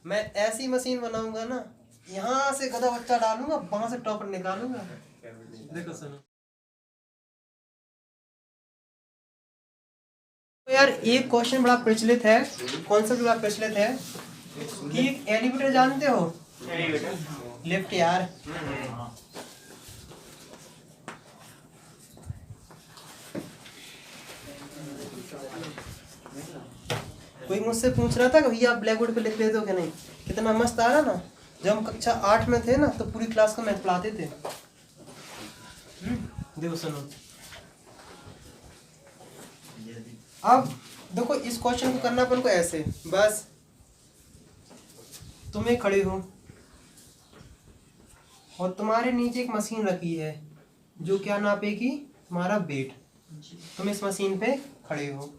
मैं ऐसी मशीन बनाऊंगा ना, यहाँ से गधा बच्चा डालूंगा, वहां से टॉपर निकालूंगा। देखो सुनो तो यार, एक क्वेश्चन बड़ा प्रचलित है, कॉन्सेप्ट बड़ा प्रचलित है कि एक एलिवेटर जानते हो? लिफ्ट यार। कोई मुझसे पूछ रहा था कि भैया आप ब्लैक बोर्ड पे लिख लेते हो क्या? नहीं, कितना मस्त आ रहा ना। जब हम कक्षा 8 में थे ना, तो पूरी क्लास को मैथ पढ़ाते थे। देखो सुनो, अब देखो इस क्वेश्चन को करना अपन को ऐसे, बस तुम्हें खड़े हो और तुम्हारे नीचे एक मशीन रखी है जो क्या नापेगी? तुम्हारा वेट। तुम इस मशीन पे खड़े हो,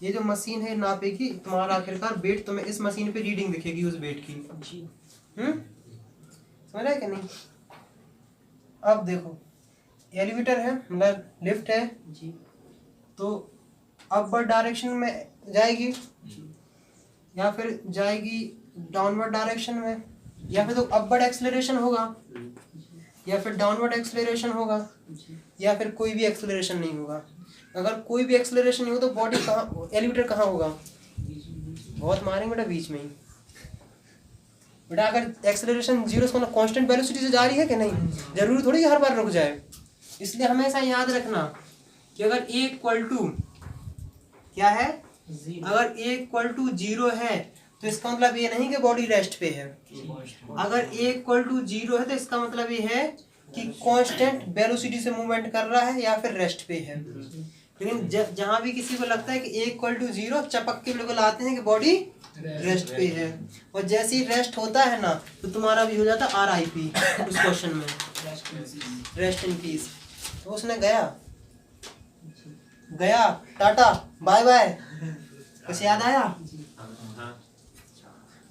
ये जो मशीन है नापेगी तुम्हारा आखिरकार वेट, तुम्हें इस मशीन पे रीडिंग दिखेगी उस वेट की। समझ रहे कि नहीं? अब देखो, एलिवेटर है, मतलब लिफ्ट है जी, तो अपवर्ड डायरेक्शन में जाएगी या फिर जाएगी डाउनवर्ड डायरेक्शन में, या फिर तो अपवर्ड एक्सेलरेशन होगा या फिर डाउनवर्ड एक्सेलरेशन होगा या फिर कोई भी एक्सेलरेशन नहीं होगा। अगर कोई भी एक्सेलरेशन नहीं हो तो बॉडी कहाँ, एलिवेटर कहाँ होगा? बहुत मारेंगे बेटा बीच में ही। बेटा अगर एक्सेलरेशन जीरो से मतलब कांस्टेंट वेलोसिटी से जा रही है कि नहीं, जरूरी थोड़ी हर बार रुक जाए। इसलिए हमेशा याद रखना कि अगर ए इक्वल टू क्या है, अगर ए इक्वल टू 0 है तो इसका मतलब ये नहीं कि बॉडी रेस्ट पे है। अगर ए इक्वल टू 0 है तो इसका मतलब ये है कि कांस्टेंट वेलोसिटी से मूवमेंट कर रहा है या फिर रेस्ट पे है। लेकिन जहां भी किसी को लगता है कि ए इक्वल टू 0, चपक के बिल्कुल आते हैं कि बॉडी रेस्ट पे है, और जैसे ही रेस्ट होता है ना तो तुम्हारा भी हो जाता है RIP उस क्वेश्चन में, रेस्ट इन पीस। तो उसने गया टाटा बाय बाय, कुछ याद आया?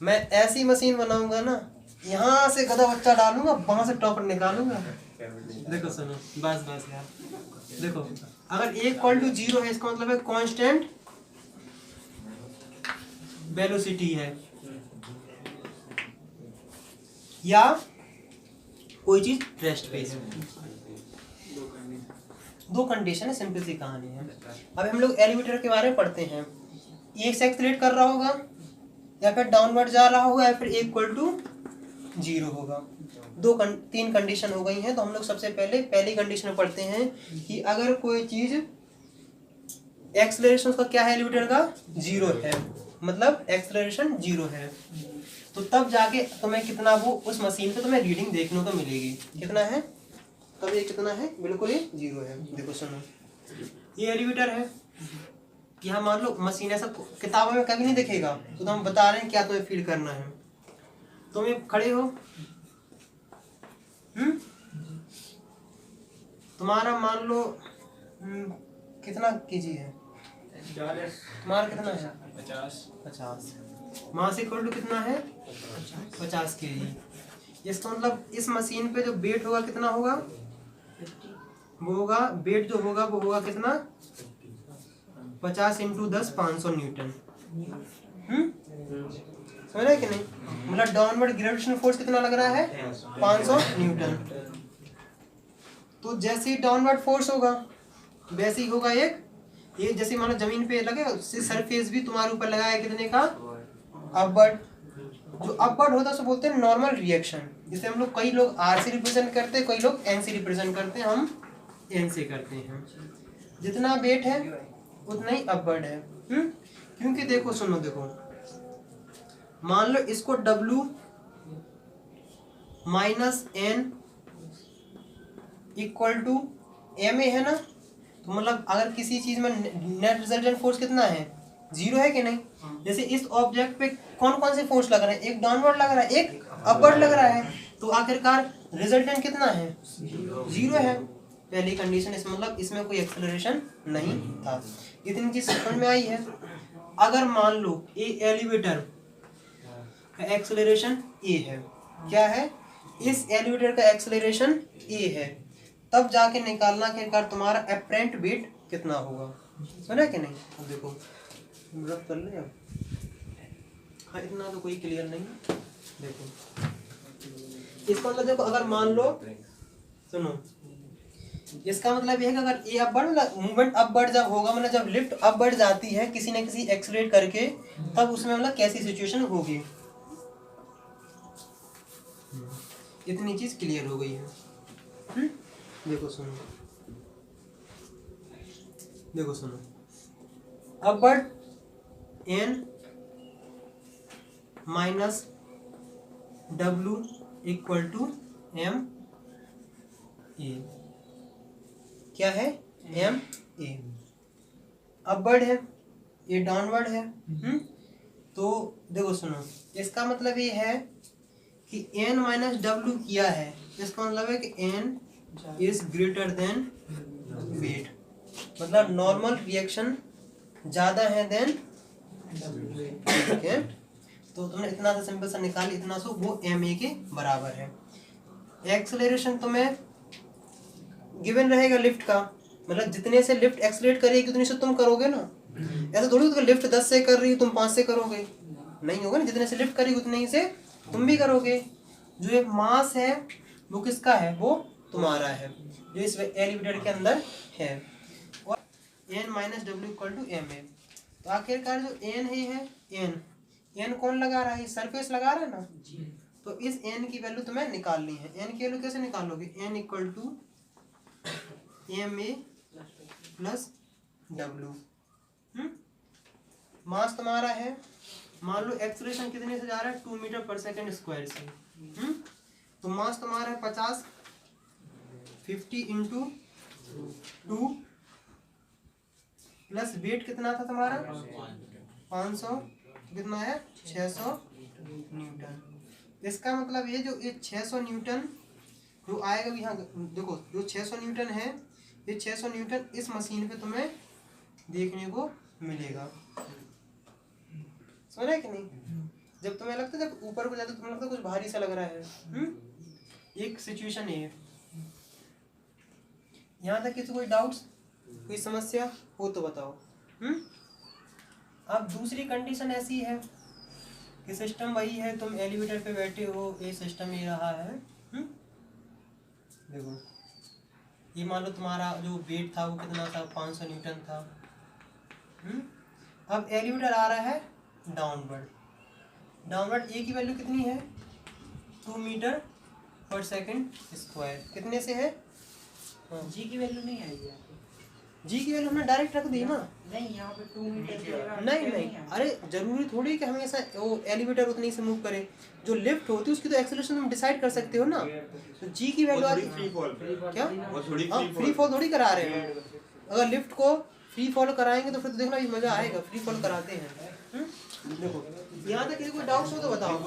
मैं ऐसी मशीन बनाऊंगा ना, यहाँ से गधा बच्चा डालूंगा, वहां से टॉपर निकालूंगा। देखो सुनो, बस यार, देखो अगर ए इक्वल टू 0 है इसका मतलब है कांस्टेंट वेलोसिटी है या कोई चीज रेस्ट पे है। दो कंडीशन है, सिंपल सी कहानी है। अब हम लोग एलिवेटर के बारे में पढ़ते हैं, एक से एक्सेलरेट कर रहा होगा या फिर डाउनवर्ड जा रहा होगा या फिर इक्वल टू 0 होगा। तीन कंडीशन हो गई हैं। तो हम लोग सबसे पहली कंडीशन पढ़ते हैं कि अगर कोई चीज एक्सेलरेशन का क्या है एलिवेटर का 0 है, मतलब एक्सेलरेशन 0 है, तो तब जाके तुम्हें कितना वो उस मशीन पे तुम्हें रीडिंग देखने को मिलेगी। कितना है तब? ये कितना है? बिल्कुल ही 0 है। देखो सुनो, ये एलिवेटर है, यहाँ मान लो मशीन, ऐसा किताबों में कभी नहीं दिखेगा, तो हम बता रहे हैं क्या तुम्हें फील करना है। तुम खड़े हो, तुम्हारा मान लो कितना केजी है? तुम्हारा कितना है? 50। मास इक्वल टू कितना है? 50 केजी। इसका मतलब इस मशीन पे जो वेट होगा कितना होगा? वो होगा वेट जो होगा वो होगा कितना? 50 × 10 500 न्यूटन। समझ रहे कि नहीं? मतलब डाउनवर्ड ग्रेविटेशनल फोर्स कितना लग रहा है? 500 न्यूटन। तो जैसे ही डाउनवर्ड फोर्स होगा वैसे ही होगा एक, ये जैसे मानो जमीन पे लगे उससे सरफेस भी तुम्हारे ऊपर लगा है कितने का? अपवर्ड। जो अपवर्ड होता है उसे बोलते हैं नॉर्मल रिएक्शन। जैसे हम लोग, कई लोग R से रिप्रेजेंट करते हैं, कई लोग N से रिप्रेजेंट करते हैं, हम N से करते हैं। जितना वेट है उतना ही अपवर्ड है। क्योंकि देखो सुनो, देखो मान लो इसको W - N equal to MA है ना, तो मतलब अगर किसी चीज में नेट रिजल्टेंट फोर्स कितना है? 0 है कि नहीं? जैसे इस ऑब्जेक्ट पे कौन कौन से फोर्स लग रहा है? एक डाउनवर्ड लग रहा है, एक अपवर्ड लग रहा है, तो आखिरकार रिजल्टेंट कितना है? 0 है। पहली कंडीशन, इसमें मतलब इसमें कोई एक्सेलरेशन नहीं था। इतनी चीज समझ में आई है। अगर मान लो ए एलिवेटर का एक्सेलरेशन A है, क्या है? इस एलिवेटर का एक्सेलरेशन A है, तब जाके निकालना कि तुम्हारा एपरेंट वेट कितना होगा। सुना कि नहीं? अब देखो, रब कर ले। हाँ इतना तो कोई क्लियर नहीं। देखो इसका मतलब देखो, अगर मान लो, सुनो, इसका मतलब ये है कि अगर ये अब बढ़, मूवमेंट अब बढ़ जब होगा, मतलब जब लिफ्ट अब बढ़ जाती है किसी न किसी एक्सीलरेट करके, तब उसमें मतलब कैसी सिचुएशन होगी। इतनी चीज क्लियर हो गई है। देखो सुनो, देखो सुनो, upward n minus W equal to m a, क्या है m a, अपवर्ड है, ये डाउनवर्ड है। तो देखो सुनो, इसका मतलब ये है कि n माइनस डब्ल्यू किया है, इसका मतलब है कि n is greater than weight, मतलब नॉर्मल रिएक्शन ज़्यादा है देन वेट। तो तुमने इतना सा सिंपल सा निकाल, इतना सो वो एम ए के बराबर है। एक्सेलरेशन तुम्हें गिवन रहेगा लिफ्ट का, मतलब जितने से लिफ्ट एक्सेलरेट करेगी उतने से तुम करोगे ना। ऐसा थोड़ी तो लिफ्ट 10 से कर रही हो तुम 5 से करोगे, नहीं होगा ना। जितने से लिफ्ट करेगी उतने ही से तुम भी करोगे। जो एक मास है वो किसका है, वो तुम्हारा है, जो इस एलिवेटर के अंदर है। और n minus W equal to M A. तो आखिरकार जो n है n कौन लगा रहा है, सरफेस लगा रहा है ना। तो इस n की वैल्यू तुम्हें निकालनी है। n की वैल्यू कैसे निकालोगे, n equal to M A plus W. Mass तुम्हारा है, मान लो एक्सेलरेशन कितने से जा रहा है, 2 मीटर पर सेकेंड स्क्वायर से। तो मास तुम्हारा है 50, 50 इंटू 2 प्लस वेट कितना था तुम्हारा 500, कितना है 600 न्यूटन। इसका मतलब ये जो ये 600 न्यूटन जो आएगा यहाँ, देखो जो 600 न्यूटन है, ये 600 न्यूटन इस मशीन पे तुम्हें देखने को मिलेगा। समझ रहे कि नहीं। जब तुम्हें लगता है, जब ऊपर को जाते तुम्हें लगता है कुछ भारी सा लग रहा है। एक सिचुएशन ये है। यहाँ तक किसी कोई डाउट्स, कोई समस्या हो तो बताओ। अब दूसरी कंडीशन ऐसी है कि सिस्टम वही है, तुम एलिवेटर पे बैठे हो, ये सिस्टम ही रहा है। देखो ये मान लो तुम्हारा जो वेट था वो कितना था, 500 न्यूटन था। अब एलिवेटर आ रहा है डाउनवर्ड। डाउनवर्ड ए की वैल्यू कितनी है, 2 मीटर पर सेकेंड स्क्वायर। कितने से है, जी की वैल्यू नहीं आएगी, जी की वैल्यू हमने डायरेक्ट रख दी ना। नहीं यहाँ पे 2 मीटर नहीं, अरे जरूरी थोड़ी कि हमेशा वो एलिवेटर उतनी से मूव करे। जो लिफ्ट होती है उसकी तो एक्सेलरेशन तुम डिसाइड कर सकते हो ना। तो जी की वैल्यू आती है क्या, फ्री फॉल थोड़ी करा रहे हैं। अगर लिफ्ट को फ्री फॉल कराएंगे तो फिर तो देखना भी मजा आएगा। फ्री फॉल कराते हैं। देखो यहाँ तक किसी को डाउट्स हो तो बताओ।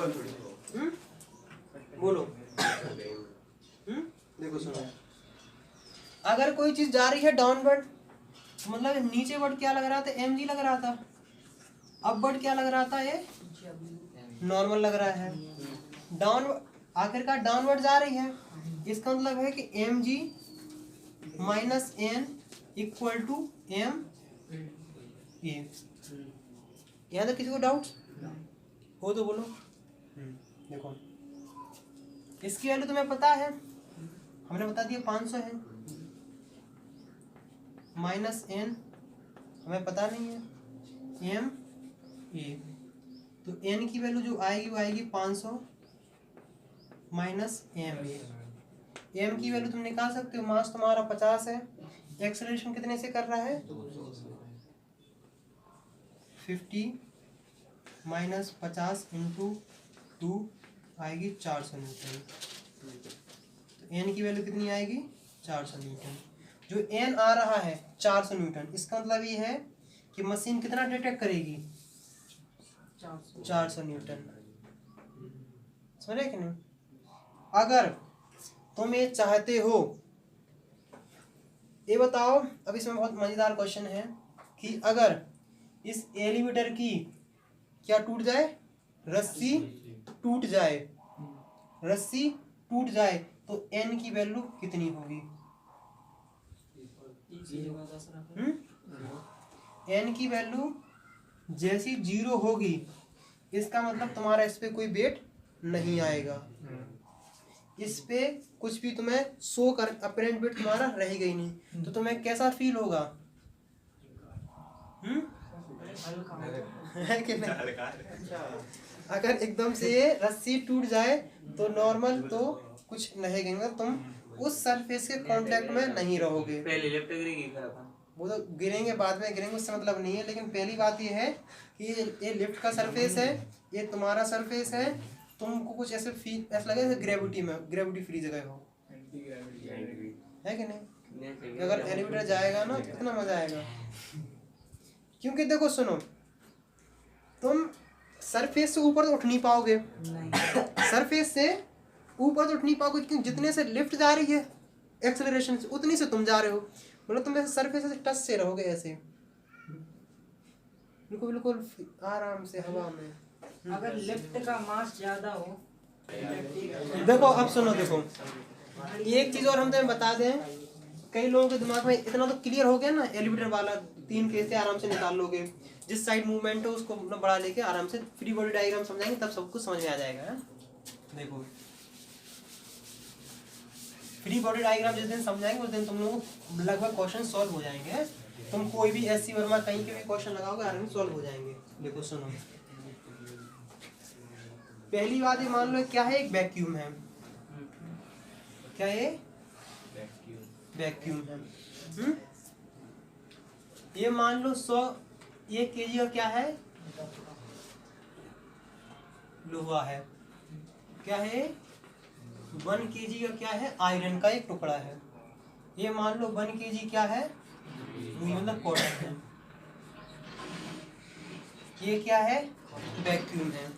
बोलो। देखो सुनो, अगर कोई चीज जा रही है डाउनवर्ड, मतलब नीचे वर्ड क्या लग रहा था, एम जी लग रहा था। अपवर्ड क्या लग रहा था, ये नॉर्मल लग रहा है। डाउन आखिरकार डाउनवर्ड जा रही है, इसका मतलब है कि M G minus N equal to M A. यहाँ तक किसी को डाउट हो तो बोलो। देखो इसकी वैल्यू तुम्हें पता है, हमने बता दिया 500 है, माइनस एन हमें पता नहीं है, एम ए। तो एन की वैल्यू जो आएगी वो आएगी 500 माइनस एम ए। एम की वैल्यू तुम निकाल सकते हो, मास तुम्हारा 50 है, एक्सेलरेशन कितने से कर रहा है 50 माइनस 50 इंटू 2 आएगी 400 न्यूटन। तो एन की वैल्यू कितनी आएगी 400 न्यूटन। जो एन आ रहा है 400 न्यूटन, इसका मतलब ये है कि मशीन कितना डिटेक्ट करेगी 400 न्यूटन। समझ रहे कि नहीं। अगर तुम ये चाहते हो, ये बताओ, अब इसमें बहुत मजेदार क्वेश्चन है कि अगर इस एलिवेटर की क्या टूट जाए, रस्सी टूट जाए, रस्सी टूट जाए तो एन की वैल्यू कितनी होगी। एन की वैल्यू जैसी 0 होगी इसका मतलब तुम्हारा इस पे कोई वेट नहीं आएगा, इस पे कुछ भी तुम्हें शो कर अपरेंट वेट तुम्हारा रहेगा ही नहीं, तो तुम्हें कैसा फील होगा? है कि नहीं? अगर एकदम से ये रस्सी टूट जाए तो नॉर्मल तो कुछ नहीं गिरेगा, तुम उस सरफेस के कांटेक्ट में नहीं रहोगे। पहले लेफ्ट गिरेगी फिर अपन वो तो गिरेंगे बाद में गिरेंगे, उससे मतलब नहीं है, लेकिन पहली बात ये है कि ये लिफ्ट का सरफेस है, ये तुम्हारा सरफेस है, तुमको कुछ ऐसे फील ऐसा लगे जैसे ग्रेविटी फ्री जगह हो, है कि नहीं? अगर एलिवेटर जाएगा ना तो कितना मजा आएगा, क्योंकि देखो सुनो, तुम सरफेस से ऊपर तो उठ नहीं पाओगे, सरफेस से ऊपर तो उठ नहीं पाओगे, क्योंकि जितने से लिफ्ट जा रही है एक्सेलरेशन से उतनी से तुम जा रहे हो, मतलब तुम ऐसे सरफेस से टच से रहोगे ऐसे बिल्कुल बिल्कुल आराम से हवा में। अगर लिफ्ट का मास ज्यादा हो, देखो अब सुनो, देखो एक चीज और हम तुम्हें बता दें, कई लोगों के दिमाग में इतना तो क्लियर हो गया ना, एलिवेटर वाला 3 केस से आराम से निकाल लोगे, जिस साइड मूवमेंट हो उसको बढ़ा लेके आराम से फ्री बॉडी डायग्राम समझाएंगे तब सब कुछ समझ में आ जाएगा, है? देखो फ्री बॉडी डायग्राम जिस दिन समझाएंगे उस दिन तुम लोग लगभग क्वेश्चन सॉल्व हो जाएंगे, तुम कोई भी एससी वर्मा कहीं के भी क्वेश्चन लगाओगे आराम से सॉल्व हो जाएंगे। देखो सुनो, पहली बात ये मान लो क्या है, एक वैक्यूम है, क्या है? वैक्यूम है। ये मान लो 100 kg का क्या है? लोहा है। क्या है? 1 kg का क्या है? आयरन का एक टुकड़ा है। ये मान लो 1 kg क्या है? मतलब कॉटन है। ये क्या है? वैक्यूम है।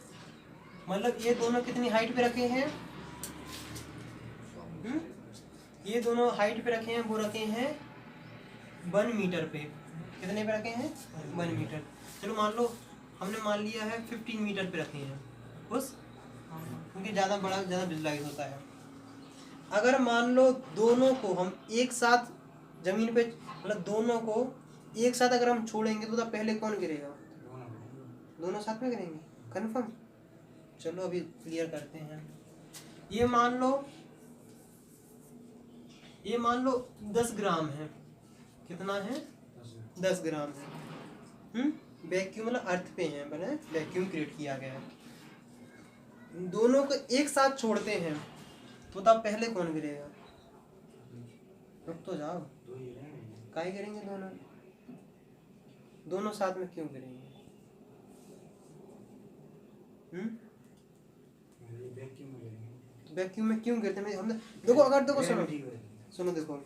मतलब ये दोनों कितनी हाइट पे रखे हैं? ये दोनों हाइट पे रखे हैं, वो रखे हैं 1 मीटर पे। कितने पे रखे हैं? 1 मीटर। चलो मान लो हमने मान लिया है 15 मीटर पे रखे हैं उस, क्योंकि ज़्यादा बड़ा ज़्यादा विजुलाइज होता है। अगर मान लो दोनों को हम एक साथ जमीन पे, मतलब दोनों को एक साथ अगर हम छोड़ेंगे तो पहले कौन गिरेगा? दोनों साथ में गिरेंगे, कंफर्म? चलो अभी क्लियर करते हैं। ये मान लो 10 ग्राम है। कितना है? 10 ग्राम है। वैक्यूम मतलब अर्थ पे है, बने वैक्यूम क्रिएट किया गया है। दोनों को एक साथ छोड़ते हैं तो तब पहले कौन गिरेगा? रुक तो जाओ, काहे गिरेंगे दोनों? दोनों साथ में क्यों गिरेंगे? वैक्यूम में क्यों गिरते हैं? हमने देखो, अगर देखो सुनो देखो,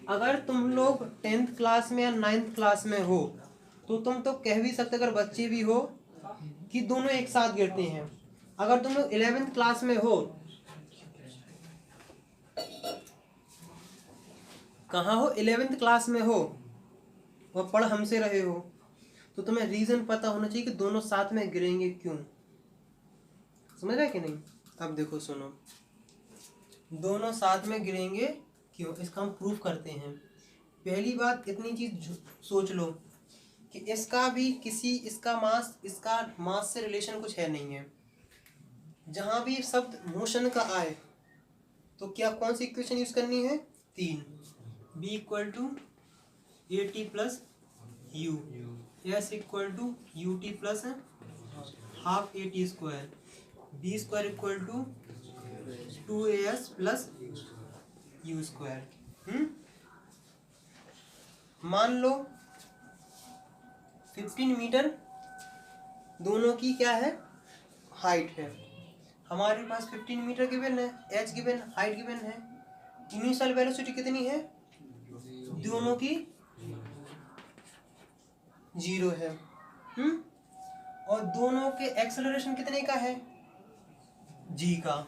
अगर तुम लोग 10th क्लास में या 9th क्लास में हो तो तुम तो कह भी सकते, अगर बच्चे भी हो, कि दोनों एक साथ गिरते हैं। अगर तुम लोग 11th क्लास में हो, कहाँ हो? 11th क्लास में हो और पढ़ हमसे रहे हो, तो तुम्हें रीजन पता होना चाहिए कि दोनों साथ में गिरेंगे क्यों। समझ रहे कि नहीं? अब देखो सुनो, दोनों साथ में गिरेंगे क्यों, इसका हम प्रूफ करते हैं। पहली बात इतनी चीज सोच लो कि इसका मास से रिलेशन कुछ है नहीं है। जहां भी शब्द मोशन का आए तो क्या कौन सी इक्वेशन यूज करनी है? 3, b = at plus u, s = ut plus half at², b² = 2as plus u²। मान लो 15 मीटर दोनों की क्या है? हाइट है। हमारे पास 15 मीटर गिवन है, h गिवन, हाइट गिवन है। इनिशियल वेलोसिटी कितनी है? दोनों की 0 है। और दोनों के एक्सेलरेशन कितने का है? g का,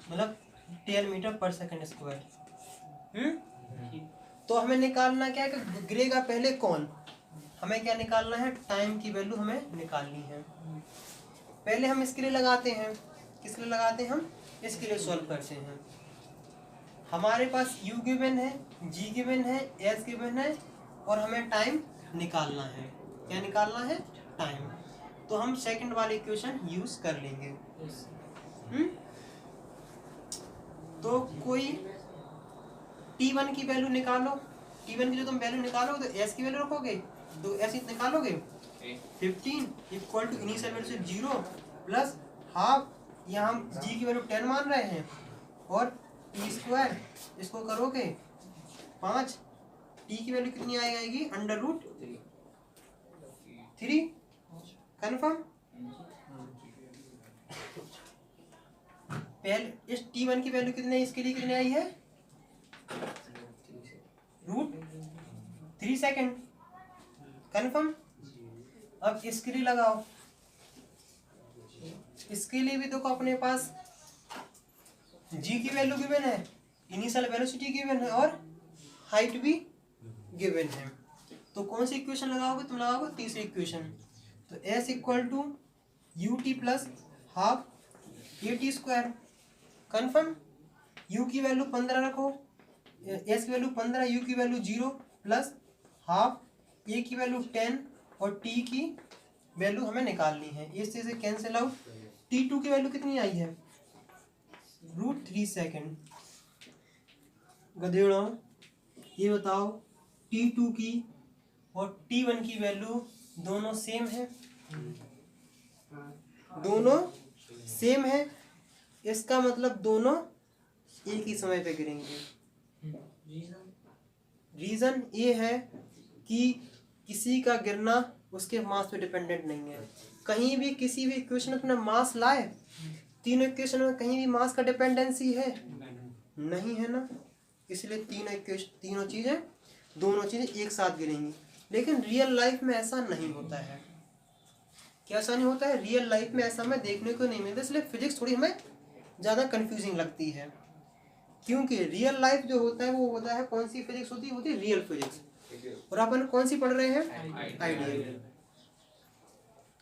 मतलब 10 मीटर पर सेकंड स्क्वायर। तो हमें निकालना क्या है कि गिरेगा पहले कौन? हमें क्या निकालना है? टाइम की वैल्यू हमें निकालनी है। पहले हम इसके लिए लगाते हैं, किसके लिए लगाते हैं? हम इसके लिए सॉल्व करते हैं। हमारे पास u गिवन है, g गिवन है, s गिवन है, और हमें टाइम निकालना है। क्या निकालना है? टाइम। तो हम सेकंड वाले इक्वेशन यूज कर लेंगे। तो कोई T1 की वैल्यू निकालो, T1 की जो तुम वैल्यू निकालोगे तो S की वैल्यू रखोगे, तो S निकालोगे 15 इक्वल टू इनिशियल वैल्यू से 0 प्लस हाफ, यहाँ हम G की वैल्यू 10 मान रहे हैं, और T स्क्वायर इसको करोगे 5, T की वैल्यू कितनी आएगी अंडर रूट 3, कन्फर्म। पहले इस T1 की वैल्यू कितनी है, इसके लिए कितनी आई है रूट 3 सेकेंड, कन्फर्म। अब इसके लिए लगाओ, इसके लिए भी देखो अपने पास G की वैल्यू गिवन है, इनिशियल वेलोसिटी गिवन है, और हाइट भी गिवन है। तो कौन सी इक्वेशन लगाओगे, तुम लगाओगे तीसरी इक्वेशन। तो S equal to ut plus half AT square, confirm. U की वैल्यू 15 रखो, S की वैल्यू 15, U की वैल्यू 0 प्लस हाफ, A की वैल्यू 10 और T की वैल्यू हमें निकालनी है। इस चीज़ से कैंसिल आउट। T2 की वैल्यू कितनी आई है रूट 3 सेकेंड। गधेड़ो ये बताओ T2 की और T1 की वैल्यू दोनों सेम है, दोनों सेम है, इसका मतलब दोनों एक ही समय पे गिरेंगे। रीजन ये है कि किसी का गिरना उसके मास पे डिपेंडेंट नहीं है। कहीं भी किसी भी इक्वेशन में अपना मास लाए, तीनों इक्वेशन में कहीं भी मास का डिपेंडेंसी है नहीं है ना, इसलिए तीनों इक्वेशन, तीनों चीजें, दोनों चीजें एक साथ गिरेंगी। लेकिन रियल लाइफ में ऐसा नहीं होता है। क्या ऐसा नहीं होता है? रियल लाइफ में ऐसा हमें देखने को नहीं मिलता, इसलिए फिजिक्स थोड़ी हमें ज़्यादा कंफ्यूजिंग लगती है। क्योंकि रियल लाइफ जो होता है वो होता है, कौन सी फिजिक्स होती है रियल फिजिक्स, और अपन कौन सी पढ़ रहे हैं, आइडियल।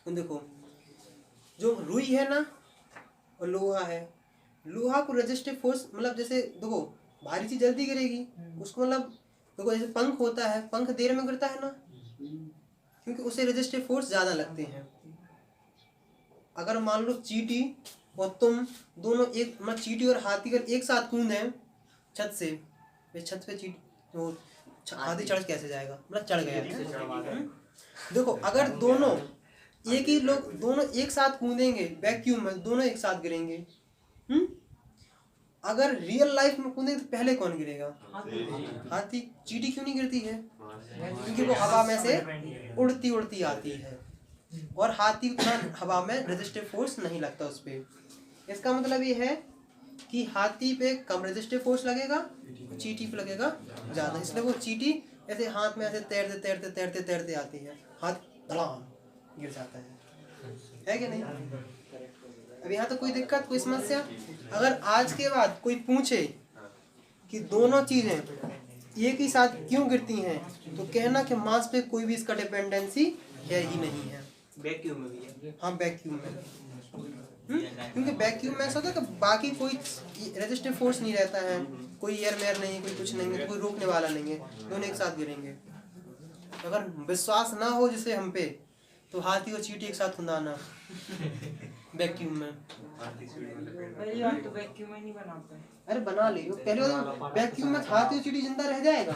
तो देखो जो रुई है ना और लोहा है, लोहा को रेजिस्टिव फोर्स, मतलब जैसे देखो भारी चीज जल्दी गिरेगी, उसको मतलब देखो जैसे पंख होता है, पंख देर में गिरता है ना, क्योंकि उसे रेजिस्टिव फोर्स ज़्यादा लगते हैं। अगर मान लो चींटी और तुम दोनों एक, मतलब चींटी और हाथी अगर एक साथ कूदे छत से, छत पे चींटी तो हाथी चढ़ कैसे जाएगा, मतलब चढ़ गया। देखो अगर दोनों एक ही लोग दोनों एक साथ कूदेंगे वैक्यूम में, दोनों एक साथ गिरेंगे। अगर रियल लाइफ में कूदेंगे तो पहले कौन गिरेगा, हाथी। चींटी क्यों नहीं गिरती है, क्योंकि वो हवा में से उड़ती उड़ती आती है, और हाथी उतना हवा में रेजिस्टिव फोर्स नहीं लगता उस पर। इसका मतलब ये है कि हाथी पे कम रेजिस्टिव फोर्स लगेगा, चींटी पे लगेगा ज़्यादा, इसलिए वो चींटी ऐसे हाथ में ऐसे तैरते तैरते तैरते तैरते आती है, हाथ धड़ाम गिर जाता है कि नहीं। अब यहाँ तो कोई दिक्कत, कोई समस्या? अगर आज के बाद कोई पूछे कि दोनों चीज़ें एक ही साथ क्यों गिरती हैं, तो कहना कि मास पे कोई भी इसका डिपेंडेंसी है ही नहीं है। वैक्यूम में भी है। हाँ वैक्यूम में, क्योंकि वैक्यूम में ऐसा होता है कि बाकी कोई रेजिस्टिव फोर्स नहीं रहता है, कोई एयर मेयर नहीं, कोई कुछ नहीं है, कोई रोकने वाला नहीं है, दोनों एक साथ गिरेंगे। अगर विश्वास ना हो जिसे हम पे, तो हाथी और चींटी एक साथ खुदाना वैक्यूम में। पहली बार तो वैक्यूम में नहीं बनाते। अरे बना ले, पहले तो वैक्यूम में हाथी और चींटी जिंदा रह जाएगा।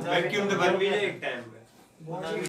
वैक्यूम तो बन भी जाए एक टाइम में।